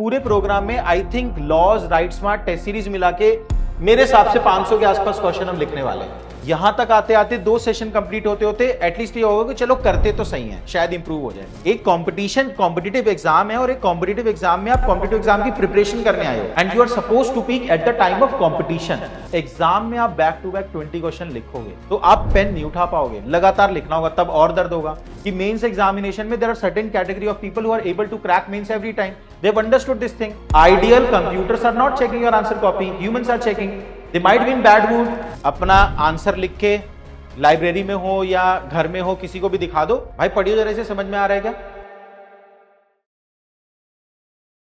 पूरे प्रोग्राम में I think laws, write smart, test series मिला के मेरे हिसाब से 500 के आसपास क्वेश्चन हम लिखने वाले हैं। यहां तक आते आते 2 सेशन कंप्लीट होते होते एटलीस्ट ये होगा कि चलो करते तो सही है, शायद इंप्रूव हो जाए। एक कंपटीशन कॉम्पिटिटिव एग्जाम है और एक कॉम्पिटिटिव एग्जाम में आप कॉम्पिटिटिव एग्जाम की प्रिपरेशन करने आए हो and you are suppose to peak at the time of competition. Exam में आप बैक टू बैक 20 क्वेश्चन लिखोगे तो आप पेन नहीं उठा पाओगे, लगातार लिखना होगा, तब और दर्द होगा कि मेंस एग्जामिनेशन में there are certain category of people who are able to crack mains every time. They have understood this thing. Ideal computers are not checking your answer copy, humans are checking. They might be in bad mood. अपना answer लिख के library में हो या घर में हो किसी को भी दिखा दो, भाई पढ़ियो जरा, से समझ में आ रहा है क्या?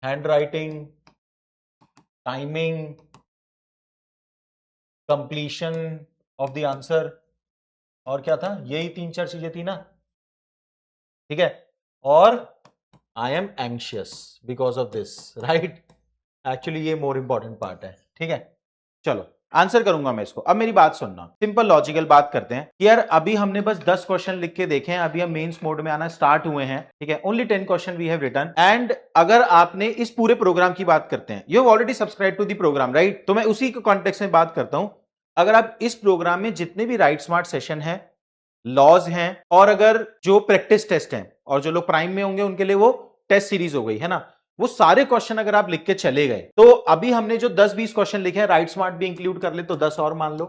Hand writing, timing, completion of the answer, और क्या था? यही 3-4 चीजें थी ना, ठीक है। और I am anxious because of this, right? Actually ये मोर इंपॉर्टेंट पार्ट है, ठीक है। चलो आंसर करूंगा मैं इसको। अब मेरी बात सुनना, सिंपल लॉजिकल बात करते हैं कि यार अभी हमने बस 10 क्वेश्चन लिख के देखे हैं, अभी हम मेंस मोड में आना स्टार्ट हुए हैं, ठीक है। Only 10 question we have written. And अगर आपने इस पूरे प्रोग्राम की बात करते हैं, you have already subscribe to the programme, right? तो मैं उसी के कॉन्टेक्स्ट में बात करता हूं। अगर आप इस प्रोग्राम में जितने भी राइट स्मार्ट सेशन है, लॉज हैं, और अगर जो प्रैक्टिस टेस्ट हैं और जो लोग प्राइम में होंगे उनके लिए वो टेस्ट सीरीज हो गई है ना, वो सारे क्वेश्चन अगर आप लिख के चले गए तो अभी हमने जो 10-20 क्वेश्चन लिखे हैं, राइट स्मार्ट भी इंक्लूड कर ले तो 10 और मान लो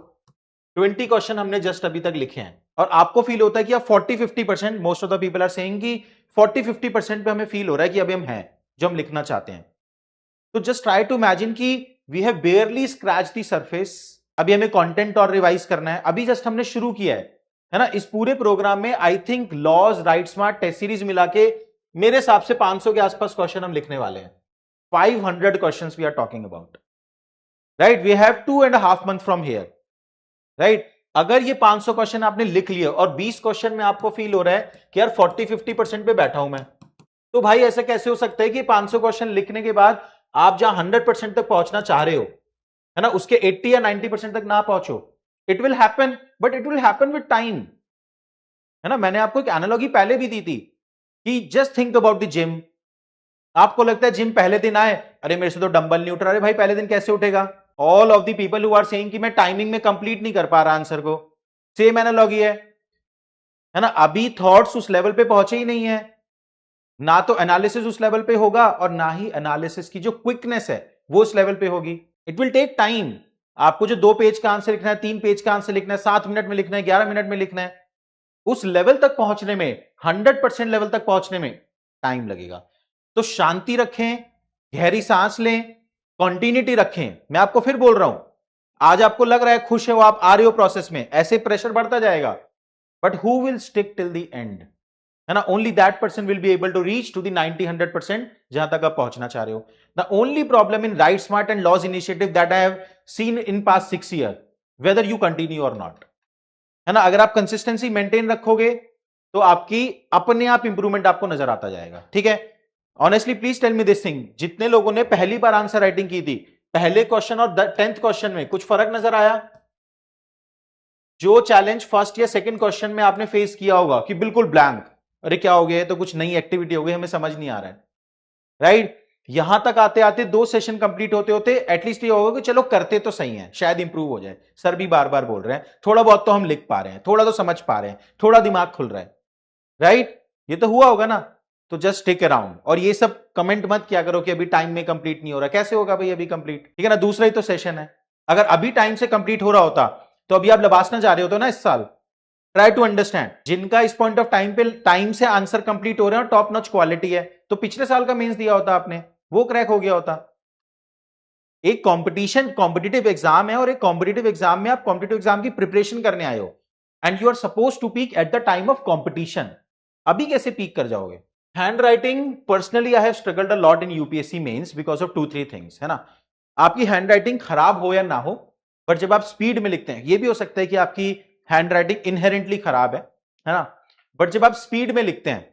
20 क्वेश्चन हमने जस्ट अभी तक लिखे हैं। और आपको फील होता है कि आप 40-50%, most of the people are saying कि 40-50% पे हमें फील हो रहा है कि अभी हम हैं जो हम लिखना चाहते हैं। तो जस्ट ट्राई टू इमेजिन कि we have barely scratch the surface. अभी हमें कंटेंट और रिवाइज करना है, अभी जस्ट हमने शुरू किया है ना। इस पूरे प्रोग्राम में I think laws, write smart, test series मिला के मेरे हिसाब से 500 के आसपास क्वेश्चन हम लिखने वाले हैं। 500 questions we are talking about, right? We have 2.5 months from here, right? अगर ये 500 क्वेश्चन आपने लिख लिए और 20 क्वेश्चन में आपको फील हो रहा है कि यार 40-50% पे बैठा हूं मैं, तो भाई ऐसा कैसे हो सकता है कि 500 क्वेश्चन लिखने के बाद आप जहां 100% तक पहुंचना चाह रहे हो, है ना, उसके 80 या 90% तक ना पहुंचो? It will happen, but it will happen with time, है ना। मैंने आपको एक एनालॉजी पहले भी दी थी कि just think about the gym. आपको लगता है जिम पहले दिन आए, अरे मेरे से तो डंबल नहीं उठ रहा, अरे भाई पहले दिन कैसे उठेगा? All of the people who are saying कि मैं टाइमिंग में कंप्लीट नहीं कर पा रहा आंसर को, सेम एनालॉजी है ना। अभी थॉट्स उस लेवल पे पहुंचे ही नहीं है, ना तो एनालिसिस उस लेवल पे होगा और ना ही एनालिसिस की जो क्विकनेस है वो उस लेवल पे होगी। It will take time. आपको जो 2 पेज का आंसर लिखना है, 3 पेज का आंसर लिखना है, 7 मिनट में लिखना है, 11 मिनट में लिखना है, उस लेवल तक पहुंचने में, 100% लेवल तक पहुंचने में टाइम लगेगा। तो शांति रखें, गहरी सांस लें, कंटिन्यूटी रखें। मैं आपको फिर बोल रहा हूं, आज आपको लग रहा है खुश है वो, आप आ रहे हो प्रोसेस में, ऐसे प्रेशर बढ़ता जाएगा, but who will stick till the end, है ना? Only that person will be able to reach to the 90-100% जहां तक आप पहुंचना चाह रहे हो। The only problem in write smart and laws initiative that I have seen in past 6 years, whether you continue और नॉट, है ना, अगर आप कंसिस्टेंसी मेंटेन रखोगे तो आपकी अपने आप इंप्रूवमेंट आपको नजर आता जाएगा, ठीक है। Honestly please tell me this thing, जितने लोगों ने पहली बार आंसर राइटिंग की थी, पहले क्वेश्चन और 10th क्वेश्चन में कुछ फर्क नजर आया? जो चैलेंज फर्स्ट या सेकंड क्वेश्चन में आपने फेस किया होगा कि बिल्कुल ब्लैंक, अरे क्या हो गया, तो कुछ नई एक्टिविटी हो गई, हमें समझ नहीं आ रहा है, राइट? यहां तक आते आते 2 सेशन कंप्लीट होते होते एटलीस्ट ये होगा कि चलो करते तो सही है, शायद इंप्रूव हो जाए। सर भी बार बार बोल रहे हैं थोड़ा बहुत तो हम लिख पा रहे हैं, थोड़ा तो समझ पा रहे हैं, थोड़ा दिमाग खुल रहा है, राइट? ये तो हुआ होगा ना। तो जस्ट टेक अराउंड, और ये सब कमेंट मत किया करो कि अभी टाइम में कंप्लीट नहीं हो रहा। कैसे होगा भाई अभी कंप्लीट, ठीक है ना? दूसरा ही तो सेशन है। अगर अभी टाइम से कंप्लीट हो रहा होता तो अभी आप लबासना जा रहे होते ना इस साल। ट्राई टू अंडरस्टैंड, जिनका इस पॉइंट ऑफ टाइम पे टाइम से आंसर कंप्लीट हो रहे हैं और टॉप नॉच क्वालिटी है, तो पिछले साल का मेंस दिया होता आपने, वो क्रैक हो गया होता। एक कंपटीशन कॉम्पिटिटिव एग्जाम है और एक कॉम्पिटिटिव एग्जाम में आप कॉम्पिटिटिव एग्जाम की प्रिपरेशन करने आए हो and you are suppose to peak at the time of competition. अभी कैसे पीक कर जाओगे? Handwriting, personally I have struggled a lot in UPSC mains because of 2-3 things, है ना। आपकी हैंड राइटिंग खराब हो या ना हो, पर जब आप स्पीड में लिखते हैं, ये भी हो सकता है कि आपकी हैंड राइटिंग इनहेरेंटली खराब है ना, बट जब आप स्पीड में लिखते हैं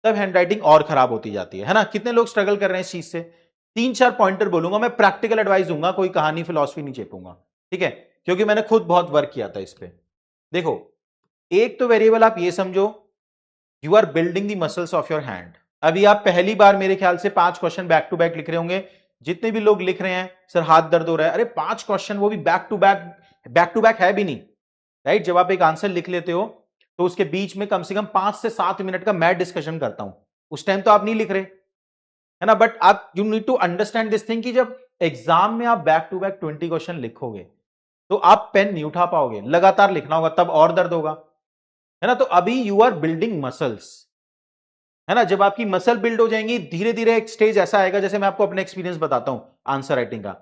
तब हैंड राइटिंग और खराब होती जाती है ना। कितने लोग स्ट्रगल कर रहे हैं इस चीज से? 3-4 पॉइंटर बोलूंगा मैं, प्रैक्टिकल एडवाइस दूंगा, कोई कहानी फिलॉसफी नहीं चेपूंगा, ठीक है, क्योंकि मैंने खुद बहुत वर्क किया था इस पे। देखो, एक तो वेरिएबल आप ये समझो, you are building the muscles of your hand, अभी आप पहली बार मेरे ख्याल से 5 क्वेश्चन बैक टू बैक लिख रहे होंगे। जितने भी लोग लिख रहे हैं सर हाथ दर्द हो रहा है, अरे 5 क्वेश्चन वो भी बैक टू बैक है भी नहीं, राइट। जब आप एक आंसर लिख लेते हो तो उसके बीच में कम से कम 5 से 7 मिनट का मैं डिस्कशन करता हूं, उस टाइम तो आप नहीं लिख रहे, है ना। बट आप you need to understand this thing कि जब एग्जाम में आप बैक टू बैक 20 क्वेश्चन लिखोगे तो आप पेन नहीं उठा पाओगे, लगातार लिखना होगा, तब और दर्द होगा, है ना। तो अभी यू आर बिल्डिंग मसल्स, है ना। जब आपकी मसल बिल्ड हो जाएंगी धीरे धीरे एक स्टेज ऐसा आएगा, जैसे मैं आपको अपने एक्सपीरियंस बताता हूं आंसर राइटिंग का।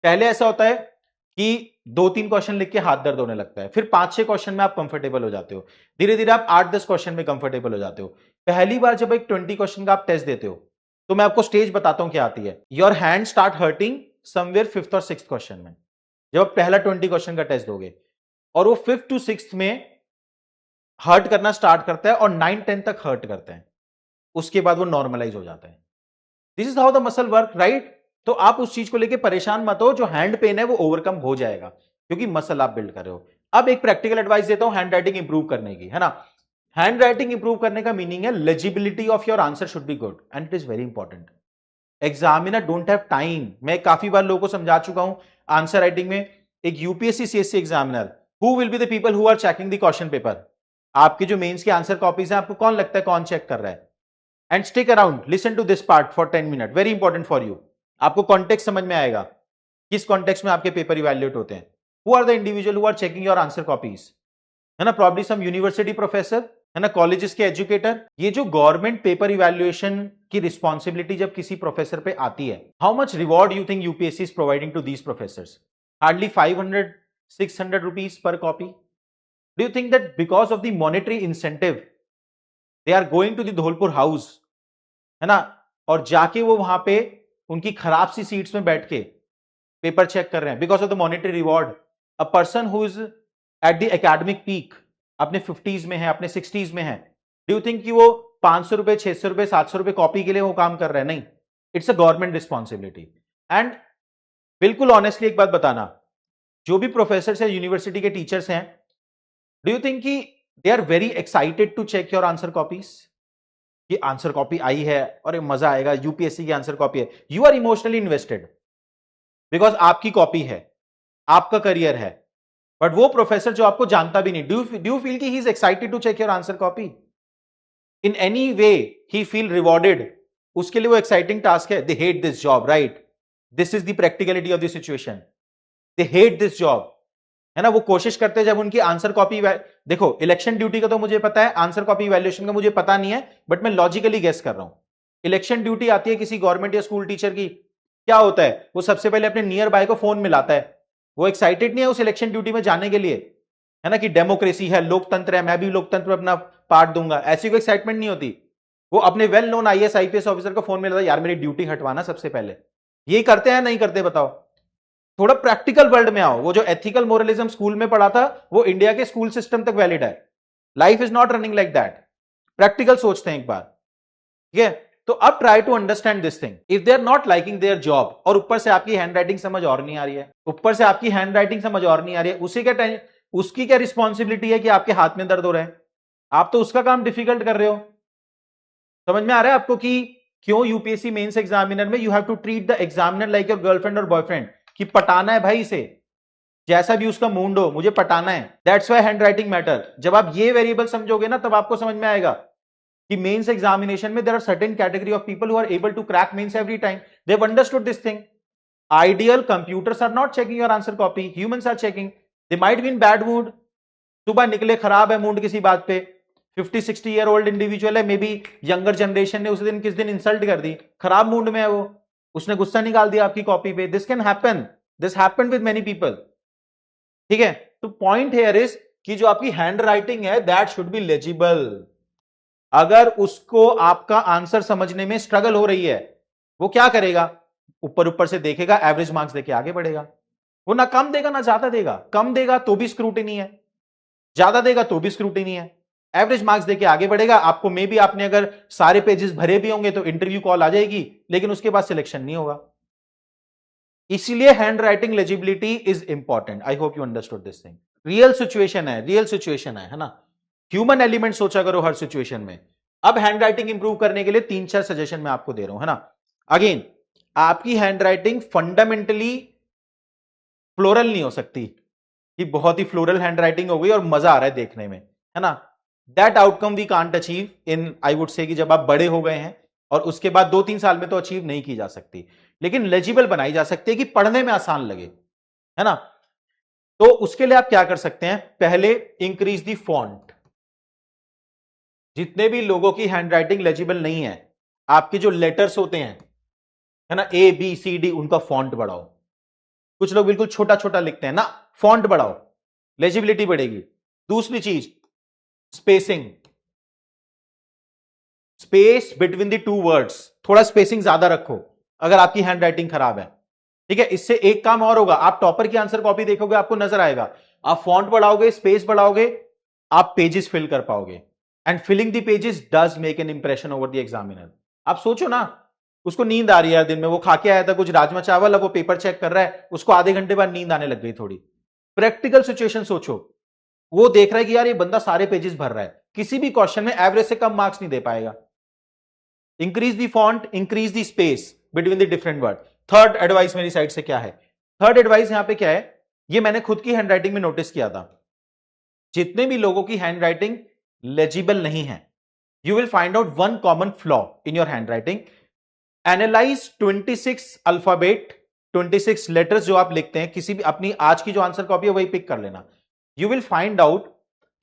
पहले ऐसा होता है कि 2-3 क्वेश्चन लिख के हाथ दर्द होने लगता है, फिर 5-6 क्वेश्चन में आप कंफर्टेबल हो जाते हो, धीरे धीरे आप 8-10 क्वेश्चन में कंफर्टेबल हो जाते हो। पहली बार जब एक 20 क्वेश्चन का आप टेस्ट देते हो तो मैं आपको स्टेज बताता हूं क्या आती है। Your hand start hurting somewhere 5th और 6th क्वेश्चन में, जब आप पहला 20 क्वेश्चन का टेस्ट दोगे, और वो 5th to 6th में हर्ट करना स्टार्ट करता है और 9-10 तक हर्ट करता है, उसके बाद वो नॉर्मलाइज हो जाता है। This is how the muscle work, right. तो आप उस चीज को लेके परेशान मत हो, जो हैंड पेन है वो ओवरकम हो जाएगा क्योंकि मसल आप बिल्ड कर रहे हो। अब एक प्रैक्टिकल एडवाइस देता हूं हैंड राइटिंग इंप्रूव करने की, है ना। हैंड राइटिंग इंप्रूव करने का मीनिंग है legibility of your answer should be good and it is very important. Examiner don't have time, मैं काफी बार लोगों को समझा चुका हूं आंसर राइटिंग में। एक UPSC CSC examiner, who will be the people who are checking the question paper, आपके जो मेंस के आंसर कॉपीज हैं आपको कौन लगता है कौन चेक कर रहा है। And stick around, listen to this part for 10 minute, very important for you. आपको कॉन्टेक्स्ट समझ में आएगा, किस कॉन्टेक्स्ट में आपके पेपर इवैल्यूएट होते हैं। Who are the individual who are checking your answer copies, है ना। प्रॉब्ली सम यूनिवर्सिटी प्रोफेसर, है ना, कॉलेजेस के एजुकेटर। ये जो गवर्नमेंट पेपर इवैल्यूएशन की रिस्पॉन्सिबिलिटी जब किसी प्रोफेसर पे आती है, how much reward you think UPSC is providing to these professors? Hardly 500-600 rupees per copy. Do you think that because of the monetary incentive they are going to the Dholpur house, है ना, और जाके वो वहां पे उनकी खराब सी सीट्स में बैठ के पेपर चेक कर रहे हैं because of the monetary reward? A person who is at the academic peak, अपने 50s में है, अपने 60s में है, डू यू थिंक कि वो 500 रुपए, 600 रुपए, 700 रुपए कॉपी के लिए वो काम कर रहे हैं? नहीं, it's a government responsibility. And बिल्कुल ऑनेस्टली एक बात बताना, जो भी प्रोफेसर है, यूनिवर्सिटी के टीचर्स हैं, डू यू थिंक कि they are very excited to check your answer copies? कि आंसर कॉपी आई है और ये मजा आएगा, यूपीएससी की आंसर कॉपी है। You are emotionally invested because आपकी कॉपी है, आपका करियर है। बट वो प्रोफेसर जो आपको जानता भी नहीं, डू यू फील कि he is excited to check your answer copy? In any way he feel rewarded? उसके लिए वो एक्साइटिंग टास्क है? They hate this job, right. This is the practicality of the situation. They hate this job, है ना। वो कोशिश करते हैं जब उनकी आंसर कॉपी, देखो इलेक्शन ड्यूटी का तो मुझे पता है, आंसर कॉपी इवैल्यूएशन का मुझे पता नहीं है, बट मैं लॉजिकली गेस कर रहा हूं। इलेक्शन ड्यूटी आती है किसी गवर्नमेंट या स्कूल टीचर की, क्या होता है, वो सबसे पहले अपने नियर बाय को फोन मिलाता है। वो एक्साइटेड नहीं है उस इलेक्शन ड्यूटी में जाने के लिए, है ना, कि डेमोक्रेसी है, लोकतंत्र है, मैं भी लोकतंत्र में अपना पार्ट दूंगा, ऐसी कोई एक्साइटमेंट नहीं होती। वो अपने well known IAS IPS officer को फोन मिलाता है, यार मेरी ड्यूटी हटवाना सबसे पहले। ये करते हैं नहीं करते बताओ? थोड़ा प्रैक्टिकल वर्ल्ड में आओ। वो जो एथिकल मोरलिज्म स्कूल में पढ़ा था वो इंडिया के स्कूल सिस्टम तक वैलिड है। Life is not running like that. Practical सोचते हैं एक बार, ठीक है। तो अब try to understand this thing. If they are not liking their job, और ऊपर से आपकी हैंड राइटिंग समझ और नहीं आ रही है, ऊपर से आपकी हैंड राइटिंग समझ और नहीं आ रही है, उसकी क्या रिस्पॉन्सिबिलिटी है कि आपके हाथ में दर्द हो रहा है? आप तो उसका काम डिफिकल्ट कर रहे हो। समझ में आ रहा है आपको कि क्यों यूपीएससी मेंस एग्जामिनर में you have to treat the examiner like your girlfriend और बॉयफ्रेंड, कि पटाना है भाई इसे, जैसा भी उसका मूड हो, मुझे पटाना है। That's why hand writing matter. जब आप ये वेरिएबल समझोगे ना, तब आपको समझ में आएगा कि मेंस एग्जामिनेशन में there are certain category of people who are able to crack mains every time. They have understood this thing. Ideal computers are not checking your answer copy, humans are checking. They might be in bad mood, सुबह निकले खराब है mood किसी बात पे, 50-60 year old individual है, may be younger generation ने उस दिन किस दिन इंसल्ट कर दी, खराब मूड में है वो, उसने गुस्सा निकाल दिया आपकी कॉपी पे। This can happen, this happened with many people, ठीक है। तो पॉइंट हियर इज कि जो आपकी हैंड राइटिंग है दैट शुड बी लेजिबल। अगर उसको आपका आंसर समझने में स्ट्रगल हो रही है, वो क्या करेगा, ऊपर ऊपर से देखेगा, एवरेज मार्क्स देके आगे बढ़ेगा। वो ना कम देगा ना ज्यादा देगा, कम देगा तो भी स्क्रूटिनी है, ज्यादा देगा तो भी स्क्रूटिनी है, एवरेज मार्क्स देके आगे बढ़ेगा। आपको मे भी आपने अगर सारे पेजेस भरे भी होंगे तो इंटरव्यू कॉल आ जाएगी, लेकिन उसके बाद सिलेक्शन नहीं होगा। इसलिए hand writing legibility is important. I hope you understood this thing. Real situation है, रियल सिचुएशन है ना। ह्यूमन एलिमेंट सोचा करो हर सिचुएशन में। अब हैंड राइटिंग इंप्रूव करने के लिए 3-4 सजेशन मैं आपको दे रहा हूं, है ना। अगेन, आपकी हैंड राइटिंग फंडामेंटली फ्लोरल नहीं हो सकती कि बहुत ही फ्लोरल हैंड राइटिंग हो गई और मजा आ रहा है देखने में, है ना। That outcome we can't achieve in, I would say, कि जब आप बड़े हो गए हैं और उसके बाद 2-3 साल में तो अचीव नहीं की जा सकती, लेकिन लेजिबल बनाई जा सकती है कि पढ़ने में आसान लगे, है ना। तो उसके लिए आप क्या कर सकते हैं, पहले इंक्रीज दी फॉन्ट। जितने भी लोगों की हैंडराइटिंग लेजिबल नहीं है, आपके जो लेटर्स होते हैं, है ना, ए बी सी डी, उनका फॉन्ट बढ़ाओ। कुछ लोग बिल्कुल छोटा छोटा लिखते हैं ना, फॉन्ट बढ़ाओ, लेजिबिलिटी बढ़ेगी। दूसरी चीज, spacing, space between the two words, थोड़ा स्पेसिंग ज्यादा रखो अगर आपकी हैंडराइटिंग खराब है, ठीक है। इससे एक काम और होगा, आप टॉपर की आंसर कॉपी देखोगे आपको नजर आएगा, आप फॉन्ट बढ़ाओगे, स्पेस बढ़ाओगे, आप पेजेस फिल कर पाओगे। And filling the pages does make an impression over the examiner. आप सोचो ना, उसको नींद आ रही है दिन में, वो खा के आया था कुछ राजमा चावल, अब वो पेपर चेक कर रहा है, उसको आधे घंटे बाद नींद आने लग गई थोड़ी। प्रैक्टिकल सिचुएशन सोचो, वो देख रहा है कि यार ये बंदा सारे पेजेस भर रहा है, किसी भी क्वेश्चन में एवरेज से कम मार्क्स नहीं दे पाएगा। Increase the font, increase the space between the different word. Third advice मेरी साइड से क्या है, थर्ड एडवाइस यहां पे क्या है, ये मैंने खुद की हैंडराइटिंग में नोटिस किया था। जितने भी लोगों की हैंडराइटिंग लेजिबल नहीं है, you will find out one common flaw in your handwriting. Analyse 26 alphabet, 26 letters जो आप लिखते हैं, किसी भी अपनी आज की जो आंसर कॉपी है वही पिक कर लेना। यू विल फाइंड आउट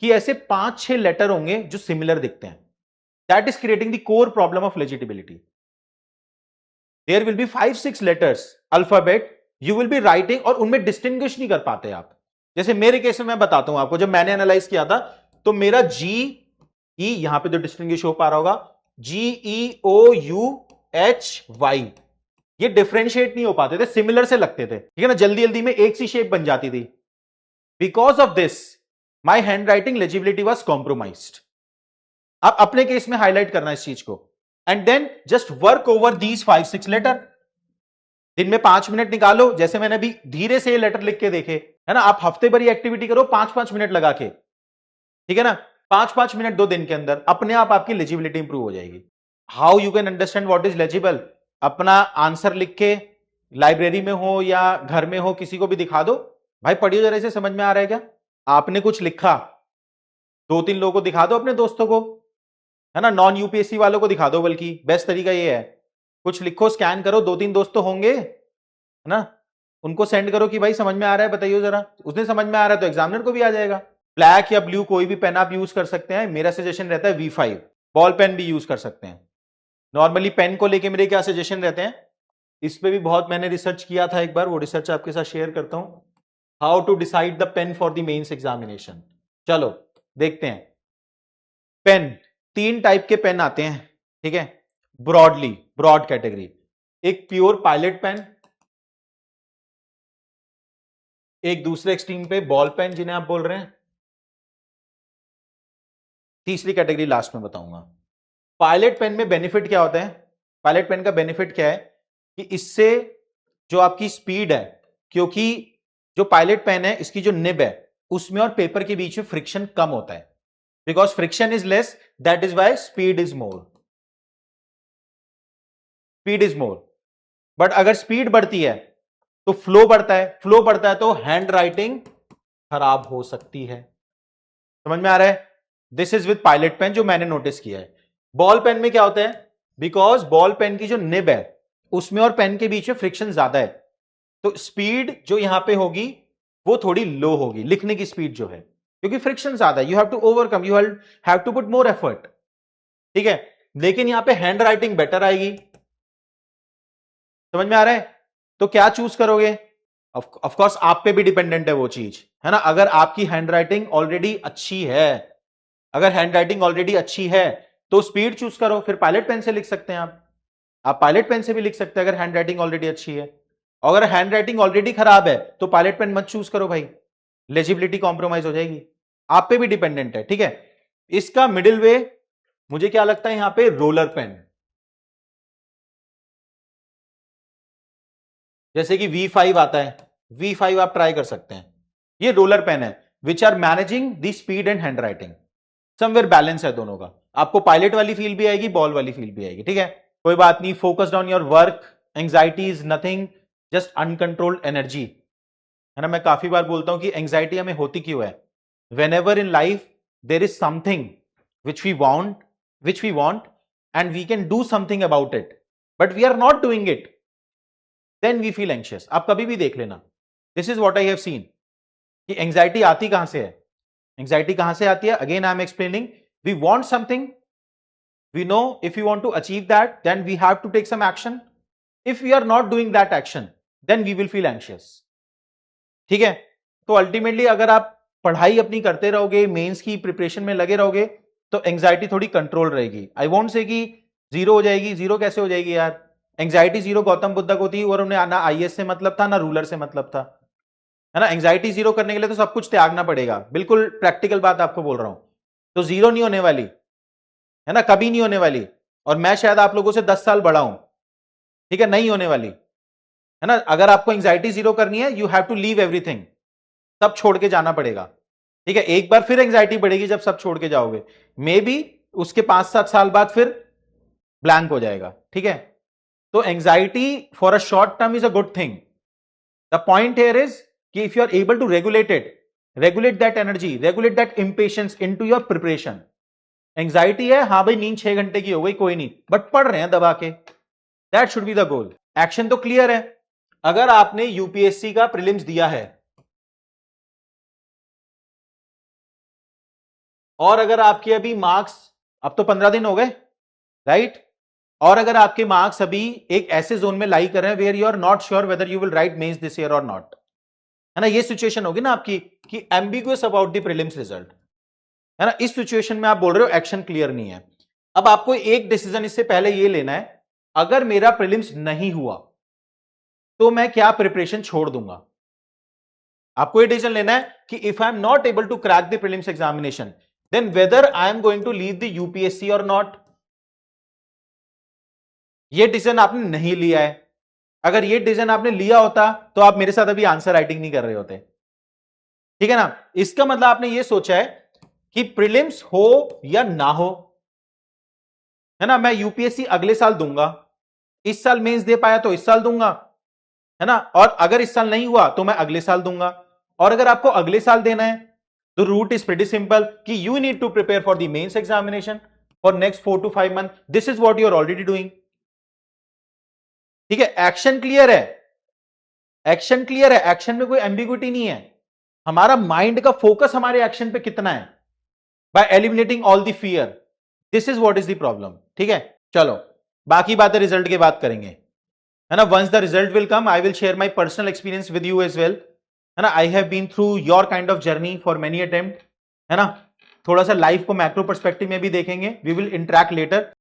कि ऐसे 5-6 लेटर होंगे जो सिमिलर दिखते हैं। That is creating the core problem of legibility. There will be 5-6 letters alphabet, you will be writing और उनमें डिस्टिंग्विश नहीं कर पाते आप। जैसे मेरे केस में मैं बताता हूं आपको, जब मैंने एनालाइज किया था तो मेरा जी ई, यहां पे तो डिस्टिंग्विश हो पा रहा होगा, GEOUHY, ये डिफरेंशिएट नहीं हो पाते थे, सिमिलर से लगते थे, ठीक है ना, जल्दी जल्दी में एक सी शेप बन जाती थी। Because of this my hand writing legibility was compromised. आप अपने केस में हाईलाइट करना इस चीज को, and then just work over these 5-6 letter. दिन में 5 मिनट निकालो, जैसे मैंने अभी धीरे से ये लेटर लिख के देखे, है ना, आप हफ्ते भर ये एक्टिविटी करो 5-5 मिनट लगा के, ठीक है ना, 5-5 मिनट 2 दिन के अंदर, अपने आप आपकी लेजिबिलिटी इंप्रूव हो जाएगी। How you can understand what is legible, अपना आंसर लिख के लाइब्रेरी में हो या घर में हो, किसी को भी दिखा दो, भाई पढ़ियो जरा, इसे समझ में आ रहा है क्या। आपने कुछ लिखा, 2-3 लोगों को दिखा दो, अपने दोस्तों को, है ना, नॉन यूपीएससी वालों को दिखा दो, बल्कि बेस्ट तरीका ये है, कुछ लिखो, स्कैन करो, 2-3 दोस्त तो होंगे, है ना, उनको सेंड करो कि भाई समझ में आ रहा है बताइए जरा, उसने समझ में आ रहा है तो एग्जामिनर को भी आ जाएगा। ब्लैक या ब्लू कोई भी पेन आप यूज कर सकते हैं, मेरा सजेशन रहता है V5। बॉल पेन भी यूज कर सकते हैं। नॉर्मली पेन को लेके मेरे क्या सजेशन रहते हैं, इस पे भी बहुत मैंने रिसर्च किया था एक बार, वो रिसर्च आपके साथ शेयर करता हूं, how to decide the pen for the mains examination. चलो देखते हैं। पेन, 3 टाइप के पेन आते हैं, ठीक है, ब्रॉडली, ब्रॉड कैटेगरी। एक प्योर पायलट पेन, एक दूसरे एक्सट्रीम पे बॉल पेन जिन्हें आप बोल रहे हैं, तीसरी कैटेगरी लास्ट में बताऊंगा। पायलट पेन में बेनिफिट क्या होता है, पायलट पेन का बेनिफिट क्या है कि इससे जो आपकी स्पीड है, क्योंकि जो पायलट पेन है इसकी जो निब है उसमें और पेपर के बीच में फ्रिक्शन कम होता है, because friction is less, that is why speed is more, speed is more. But अगर स्पीड बढ़ती है तो फ्लो बढ़ता है, फ्लो बढ़ता है तो हैंड राइटिंग खराब हो सकती है। समझ में आ रहा है, this is with Pilot pen जो मैंने नोटिस किया है। बॉल पेन में क्या होता है, बिकॉज बॉल पेन की जो निब है उसमें और पेन के बीच में फ्रिक्शन ज्यादा है, तो स्पीड जो यहां पे होगी वो थोड़ी लो होगी, लिखने की स्पीड जो है, क्योंकि फ्रिक्शन ज्यादा है, you have to overcome, you have to put more effort, ठीक है। लेकिन यहां पे हैंड राइटिंग बेटर आएगी। समझ में आ रहा है, तो क्या चूज करोगे, ऑफ कोर्स आप पे भी डिपेंडेंट है वो चीज, है ना। अगर आपकी हैंडराइटिंग ऑलरेडी अच्छी है, अगर हैंडराइटिंग ऑलरेडी अच्छी है तो स्पीड चूज करो, फिर पायलट पेन से लिख सकते हैं आप पायलट पेन से भी लिख सकते हैं अगर हैंडराइटिंग ऑलरेडी अच्छी है। अगर हैंडराइटिंग ऑलरेडी खराब है तो पायलट पेन मत चूज करो भाई, लेजिबिलिटी कॉम्प्रोमाइज हो जाएगी, आप पे भी डिपेंडेंट है, ठीक है। इसका मिडिल वे मुझे क्या लगता है, यहां पे रोलर पेन, जैसे कि V5 आता है, V5 आप ट्राई कर सकते हैं, ये रोलर पेन है which are managing the speed and handwriting, somewhere balance है दोनों का। आपको पायलट वाली फील भी आएगी, बॉल वाली फील भी आएगी, ठीक है, कोई बात नहीं। Focused on your work, anxiety is nothing, just uncontrolled energy, है ना। मैं काफी बार बोलता हूं कि एंग्जाइटी हमें होती क्यों है। Whenever in life there is something which we want and we can do something about it, but we are not doing it, then we feel anxious. आप कभी भी देख लेना, this is what I have seen कि anxiety आती कहां से है। एंग्जाइटी कहां से आती है? Again I am explaining, we want something, we know if we want to achieve that then we have to take some action. If we are not doing that action then we will feel anxious, ठीक है। तो ultimately अगर आप पढ़ाई अपनी करते रहोगे, mains की प्रिपरेशन में लगे रहोगे, तो एंग्जाइटी थोड़ी कंट्रोल रहेगी। आई वोंट से कि जीरो हो जाएगी, जीरो कैसे हो जाएगी यार। एंग्जाइटी जीरो गौतम बुद्ध को थी और उन्हें ना आईएएस से मतलब था ना रूलर से मतलब था, है ना। एंग्जाइटी जीरो करने के लिए तो सब कुछ त्यागना पड़ेगा, बिल्कुल प्रैक्टिकल बात आपको बोल रहा हूं। तो जीरो नहीं होने वाली, है ना, कभी नहीं होने वाली। और मैं शायद आप लोगों से 10 साल बड़ा हूं, ठीक है, नहीं होने वाली, है ना। अगर आपको एंग्जाइटी जीरो करनी है, you have to leave everything, सब छोड़ के जाना पड़ेगा, ठीक है। एक बार फिर एंग्जाइटी बढ़ेगी जब सब छोड़ के जाओगे, मे बी उसके 5-7 साल बाद फिर ब्लैंक हो जाएगा, ठीक है। तो anxiety for a short term is a good thing. The point here is कि if you are able to regulate it, regulate that energy, regulate that impatience into your preparation. Anxiety है, हाँ भाई नींद 6 घंटे की हो गई, कोई नहीं, बट पढ़ रहे हैं दबा के, that should be the goal. Action तो क्लियर है। अगर आपने यूपीएससी का प्रीलिम्स दिया है और अगर आपके अभी मार्क्स, अब तो 15 दिन हो गए, राइट, और अगर आपके मार्क्स अभी एक ऐसे जोन में लाई कर रहे हैं where you are not sure whether you will write mains this year और नॉट, है ना, ये सिचुएशन होगी ना आपकी कि ambiguous about the prelims result, है ना। इस सिचुएशन में आप बोल रहे हो एक्शन क्लियर नहीं है। अब आपको एक डिसीजन इससे पहले ये लेना है, अगर मेरा प्रीलिम्स नहीं हुआ तो मैं क्या प्रिपरेशन छोड़ दूंगा। आपको ये डिसीजन लेना है कि if I am not able to crack the prelims examination then whether I am going to leave the UPSC और नॉट। ये डिसीजन आपने नहीं लिया है। अगर ये डिसीजन आपने लिया होता तो आप मेरे साथ अभी आंसर राइटिंग नहीं कर रहे होते, ठीक है ना। इसका मतलब आपने ये सोचा है कि प्रीलिम्स हो या ना हो, है ना, मैं यूपीएससी अगले साल दूंगा, इस साल मेंस दे पाया तो इस साल दूंगा, है ना, और अगर इस साल नहीं हुआ तो मैं अगले साल दूंगा। और अगर आपको अगले साल देना है तो रूट इज प्रीटी सिंपल कि you need to prepare for the mains examination for next 4 to 5 month. This is what you are already doing, ठीक है। एक्शन क्लियर है, एक्शन क्लियर है, एक्शन में कोई एम्बिग्विटी नहीं है। हमारा माइंड का फोकस हमारे एक्शन पे कितना है, bye eliminating all the fear, this is what is the problem, ठीक है। चलो बाकी बातें रिजल्ट के बाद करेंगे, है ना। Once the result will come I will share my personal experience with you as well, है ना। I have been through your kind of journey for many attempt, है ना। थोड़ा सा लाइफ को मैक्रो पर्सपेक्टिव में भी देखेंगे, वी विल इंटरैक्ट लेटर।